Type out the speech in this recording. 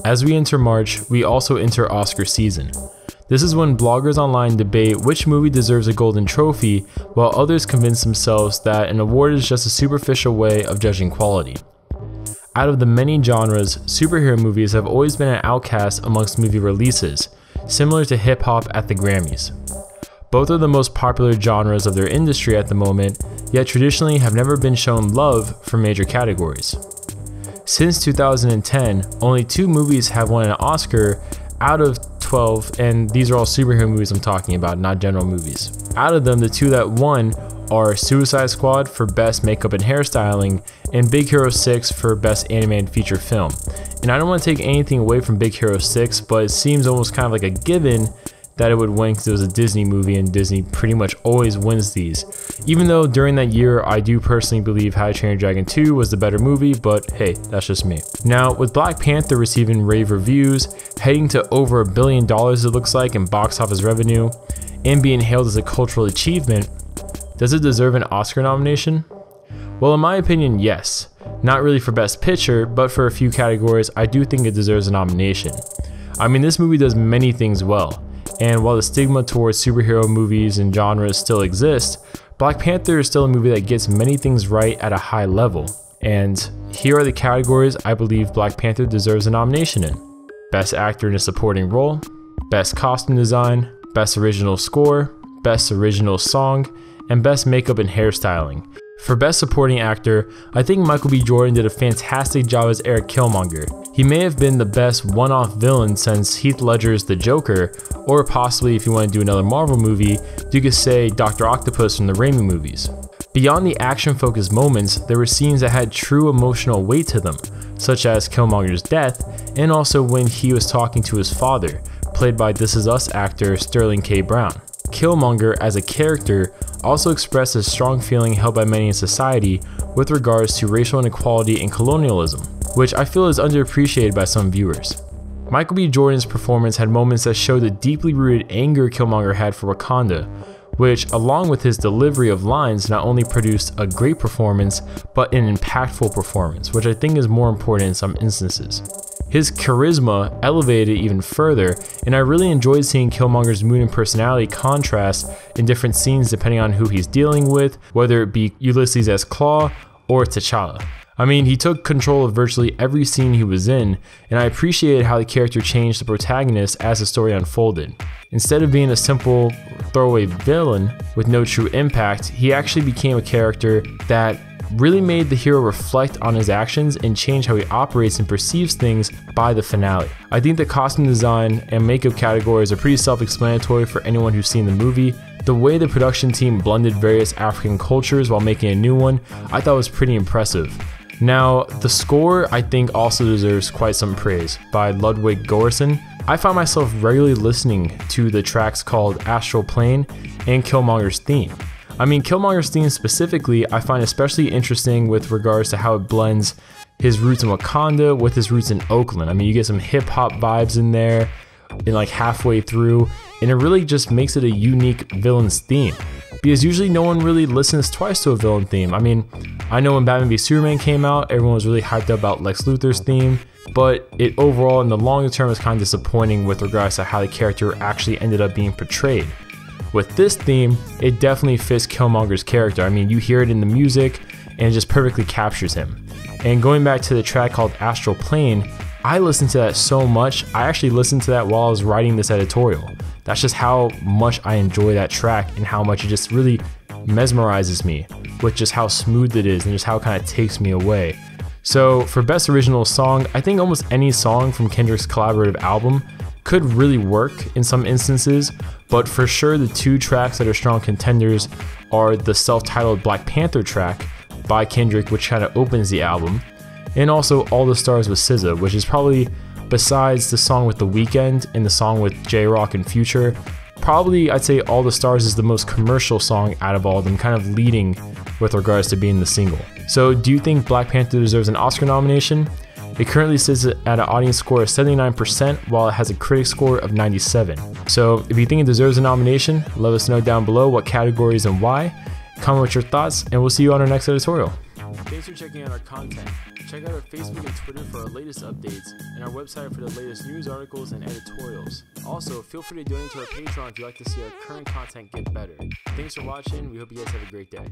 As we enter March, we also enter Oscar season. This is when bloggers online debate which movie deserves a golden trophy, while others convince themselves that an award is just a superficial way of judging quality. Out of the many genres, superhero movies have always been an outcast amongst movie releases, similar to hip-hop at the Grammys. Both are the most popular genres of their industry at the moment, yet traditionally have never been shown love for major categories. Since 2010, only 2 movies have won an Oscar out of 12, and these are all superhero movies I'm talking about, not general movies. Out of them, the 2 that won are Suicide Squad for Best Makeup and Hairstyling, and Big Hero 6 for Best Animated Feature Film. And I don't want to take anything away from Big Hero 6, but it seems almost kind of like a given that it would win because it was a Disney movie, and Disney pretty much always wins these. Even though during that year, I do personally believe How to Train Your Dragon 2 was the better movie, but hey, that's just me. Now, with Black Panther receiving rave reviews, heading to over $1 billion it looks like in box office revenue, and being hailed as a cultural achievement, does it deserve an Oscar nomination? Well, in my opinion, yes. Not really for Best Picture, but for a few categories, I do think it deserves a nomination. I mean, this movie does many things well. And while the stigma towards superhero movies and genres still exists, Black Panther is still a movie that gets many things right at a high level. And here are the categories I believe Black Panther deserves a nomination in. Best Actor in a Supporting Role, Best Costume Design, Best Original Score, Best Original Song, and Best Makeup and Hairstyling. For Best Supporting Actor, I think Michael B. Jordan did a fantastic job as Eric Killmonger. He may have been the best one-off villain since Heath Ledger's The Joker, or possibly if you want to do another Marvel movie, you could say Dr. Octopus from the Raimi movies. Beyond the action-focused moments, there were scenes that had true emotional weight to them, such as Killmonger's death, and also when he was talking to his father, played by This Is Us actor Sterling K. Brown. Killmonger, as a character, also expressed a strong feeling held by many in society with regards to racial inequality and colonialism, which I feel is underappreciated by some viewers. Michael B. Jordan's performance had moments that showed the deeply rooted anger Killmonger had for Wakanda, which, along with his delivery of lines, not only produced a great performance, but an impactful performance, which I think is more important in some instances. His charisma elevated it even further, and I really enjoyed seeing Killmonger's mood and personality contrast in different scenes depending on who he's dealing with, whether it be Ulysses S. Claw or T'Challa. I mean, he took control of virtually every scene he was in, and I appreciated how the character changed the protagonist as the story unfolded. Instead of being a simple throwaway villain with no true impact, he actually became a character that really made the hero reflect on his actions and change how he operates and perceives things by the finale. I think the costume design and makeup categories are pretty self-explanatory for anyone who's seen the movie. The way the production team blended various African cultures while making a new one, I thought was pretty impressive. Now, the score I think also deserves quite some praise by Ludwig Göransson. I find myself regularly listening to the tracks called Astral Plane and Killmonger's theme. I mean, Killmonger's theme specifically, I find especially interesting with regards to how it blends his roots in Wakanda with his roots in Oakland. I mean, you get some hip-hop vibes in there, and like halfway through, and it really just makes it a unique villain's theme. Because usually no one really listens twice to a villain theme. I mean, I know when Batman v Superman came out, everyone was really hyped up about Lex Luthor's theme, but it overall in the longer term is kind of disappointing with regards to how the character actually ended up being portrayed. With this theme, it definitely fits Killmonger's character. I mean, you hear it in the music, and it just perfectly captures him. And going back to the track called Astral Plane, I listened to that so much, I actually listened to that while I was writing this editorial. That's just how much I enjoy that track and how much it just really mesmerizes me with just how smooth it is and just how it kind of takes me away. So for Best Original Song, I think almost any song from Kendrick's collaborative album could really work in some instances, but for sure the 2 tracks that are strong contenders are the self-titled Black Panther track by Kendrick, which kind of opens the album, and also All the Stars with SZA, which is probably, besides the song with The Weeknd and the song with J-Rock and Future, probably I'd say All the Stars is the most commercial song out of all of them, kind of leading with regards to being the single. So do you think Black Panther deserves an Oscar nomination? It currently sits at an audience score of 79%, while it has a critic score of 97%. So if you think it deserves a nomination, let us know down below what categories and why. Comment with your thoughts, and we'll see you on our next editorial. Thanks for checking out our content. Check out our Facebook and Twitter for our latest updates, and our website for the latest news articles and editorials. Also, feel free to donate to our Patreon if you'd like to see our current content get better. Thanks for watching. We hope you guys have a great day.